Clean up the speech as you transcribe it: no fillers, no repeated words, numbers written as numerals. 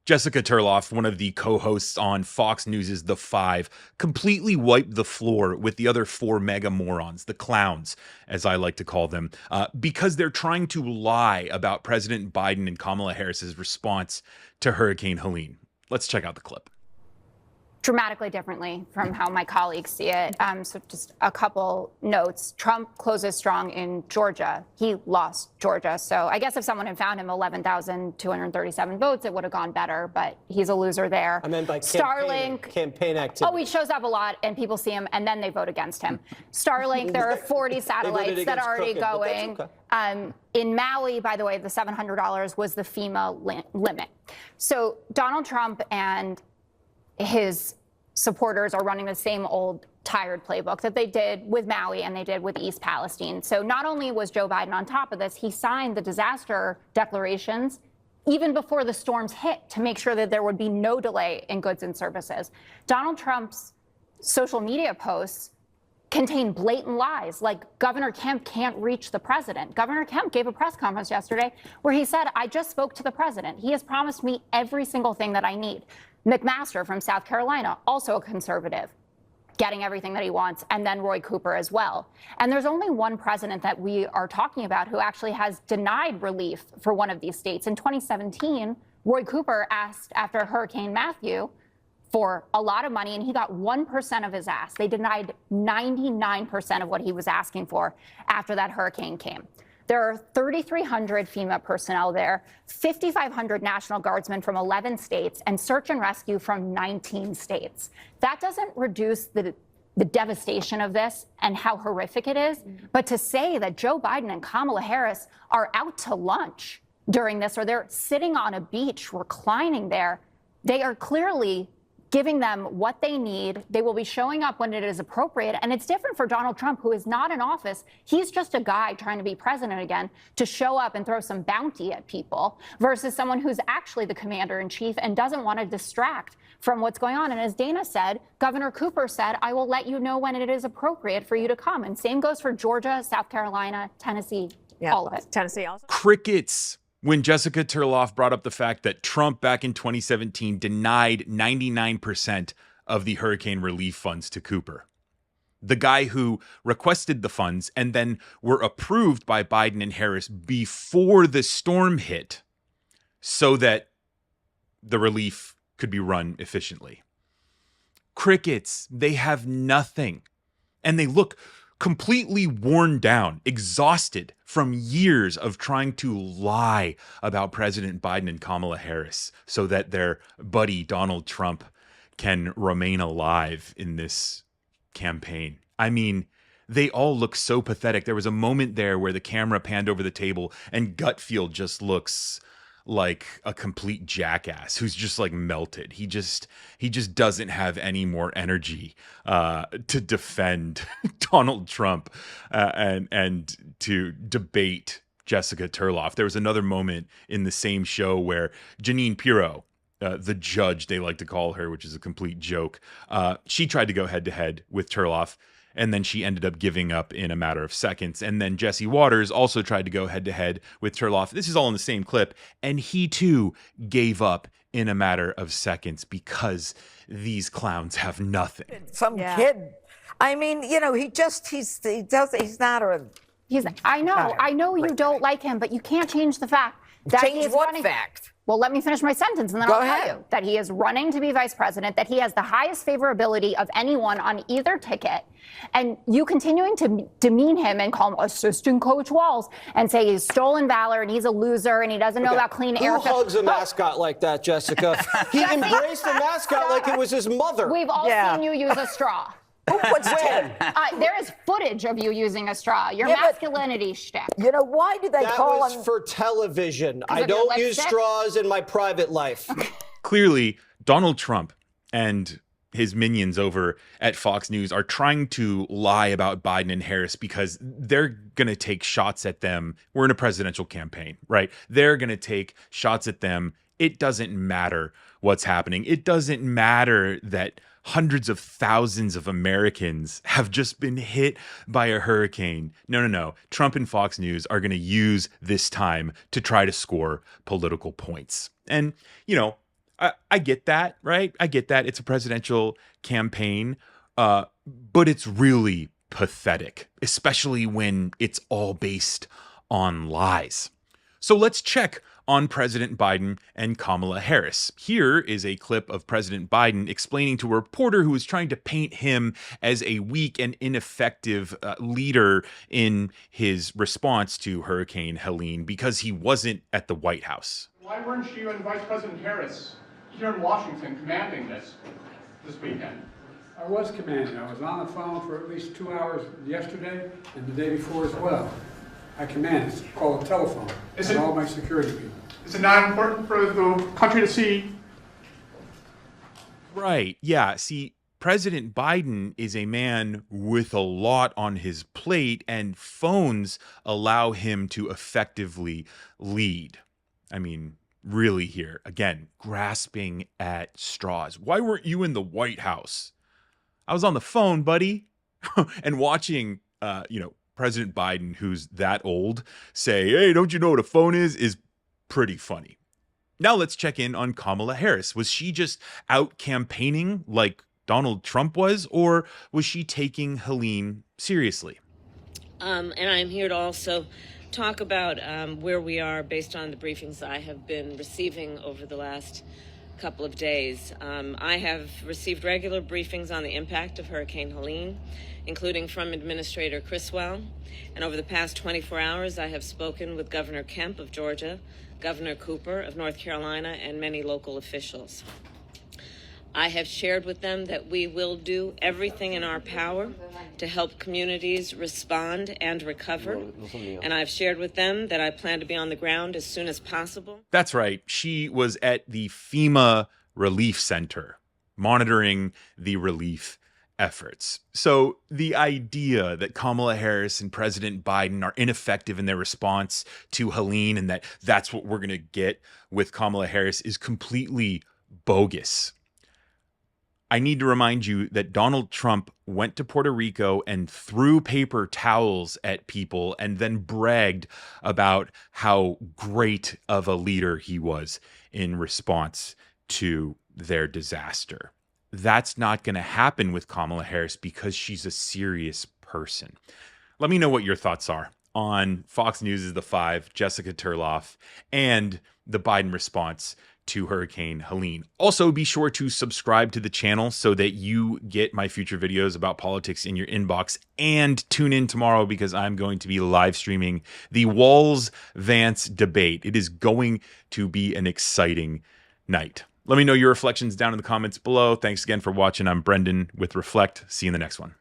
Jessica Tarlov, one of the co-hosts on Fox News' The Five, completely wiped the floor with the other four mega morons, the clowns, as I like to call them, because they're trying to lie about President Biden and Kamala Harris's response to Hurricane Helene. Let's check out the clip. Dramatically differently from how my colleagues see it. So just a couple notes. Trump closes strong in Georgia. He lost Georgia. So I guess if someone had found him 11,237 votes, it would have gone better. But he's a loser there. I meant by campaign activity. Oh, he shows up a lot and people see him and then they vote against him. Starlink, there are 40 satellites that are already going. In Maui, by the way, the $700 was the FEMA limit. So Donald Trump and his supporters are running the same old tired playbook that they did with Maui and they did with East Palestine. So not only was Joe Biden on top of this, he signed the disaster declarations even before the storms hit to make sure that there would be no delay in goods and services. Donald Trump's social media posts contain blatant lies, like Governor Kemp can't reach the president. Governor Kemp gave a press conference yesterday where he said, I just spoke to the president. He has promised me every single thing that I need. McMaster from South Carolina, also a conservative, getting everything that he wants, and then Roy Cooper as well. And there's only one president that we are talking about who actually has denied relief for one of these states. In 2017, Roy Cooper asked after Hurricane Matthew for a lot of money, and he got 1% of his ask. They denied 99% of what he was asking for after that hurricane came. There are 3,300 FEMA personnel there, 5,500 National Guardsmen from 11 states, and search and rescue from 19 states. That doesn't reduce the devastation of this and how horrific it is, but to say that Joe Biden and Kamala Harris are out to lunch during this, or they're sitting on a beach reclining there, they are clearly giving them what they need. They will be showing up when it is appropriate. And it's different for Donald Trump, who is not in office. He's just a guy trying to be president again, to show up and throw some bounty at people, versus someone who's actually the commander in chief and doesn't want to distract from what's going on. And as Dana said, Governor Cooper said, I will let you know when it is appropriate for you to come. And same goes for Georgia, South Carolina, Tennessee, all of it. Tennessee also. Crickets when Jessica Tarlov brought up the fact that Trump back in 2017 denied 99% of the hurricane relief funds to Cooper, the guy who requested the funds and then were approved by Biden and Harris before the storm hit so that the relief could be run efficiently. Crickets, they have nothing. And they look completely worn down, exhausted from years of trying to lie about President Biden and Kamala Harris so that their buddy Donald Trump can remain alive in this campaign. I mean, they all look so pathetic. There was a moment there where the camera panned over the table and Gutfield just looks like a complete jackass who's just like melted. He just doesn't have any more energy to defend Donald Trump and to debate Jessica Tarlov. There was another moment in the same show where Jeanine Pirro, the judge they like to call her, which is a complete joke, she tried to go head to head with Tarlov. And then she ended up giving up in a matter of seconds. And then Jesse Waters also tried to go head-to-head with Turoff. This is all in the same clip. And he, too, gave up in a matter of seconds because these clowns have nothing. Some kid. I mean, you know, he's not a... I know you don't like him, but you can't change the fact that Change what fact? Well, let me finish my sentence, and then I'll tell you that he is running to be vice president, that he has the highest favorability of anyone on either ticket, and you continuing to demean him and call him assistant coach Walls and say he's stolen valor and he's a loser and he doesn't know about clean air. Who hugs a mascot like that, Jessica? He embraced the mascot like it was his mother. We've all seen you use a straw. There is footage of you using a straw. Your masculinity shtick. You know, why do they call him? That was for television. I don't use straws in my private life. Clearly, Donald Trump and his minions over at Fox News are trying to lie about Biden and Harris because they're going to take shots at them. We're in a presidential campaign, right? They're going to take shots at them. It doesn't matter what's happening. It doesn't matter that hundreds of thousands of Americans have just been hit by a hurricane. No. Trump and Fox News are going to use this time to try to score political points. And, you know, I get that, right? I get that. It's a presidential campaign, but it's really pathetic, especially when it's all based on lies. So let's check on President Biden and Kamala Harris. Here is a clip of President Biden explaining to a reporter who was trying to paint him as a weak and ineffective leader in his response to Hurricane Helene because he wasn't at the White House. Why weren't you and Vice President Harris here in Washington commanding this weekend? I was commanding. I was on the phone for at least 2 hours yesterday and the day before as well. I command. It's called a telephone. And all my security people. Is it not important for the country to see? Right. Yeah. See, President Biden is a man with a lot on his plate, and phones allow him to effectively lead. I mean, really here, again, grasping at straws. Why weren't you in the White House? I was on the phone, buddy. And watching, President Biden, who's that old, say, hey, don't you know what a phone is pretty funny. Now let's check in on Kamala Harris. Was she just out campaigning like Donald Trump was, or was she taking Helene seriously? And I'm here to also talk about where we are based on the briefings I have been receiving over the last couple of days. I have received regular briefings on the impact of Hurricane Helene, including from Administrator Criswell. And over the past 24 hours, I have spoken with Governor Kemp of Georgia, Governor Cooper of North Carolina, and many local officials. I have shared with them that we will do everything in our power to help communities respond and recover. And I've shared with them that I plan to be on the ground as soon as possible. That's right. She was at the FEMA Relief Center monitoring the relief efforts. So the idea that Kamala Harris and President Biden are ineffective in their response to Helene and that's what we're going to get with Kamala Harris is completely bogus. I need to remind you that Donald Trump went to Puerto Rico and threw paper towels at people and then bragged about how great of a leader he was in response to their disaster. That's not going to happen with Kamala Harris because she's a serious person. Let me know what your thoughts are on Fox News' The Five, Jessica Tarlov, and the Biden response to Hurricane Helene. Also, be sure to subscribe to the channel so that you get my future videos about politics in your inbox, and tune in tomorrow because I'm going to be live streaming the Walz-Vance debate. It is going to be an exciting night. Let me know your reflections down in the comments below. Thanks again for watching. I'm Brendan with Reflect. See you in the next one.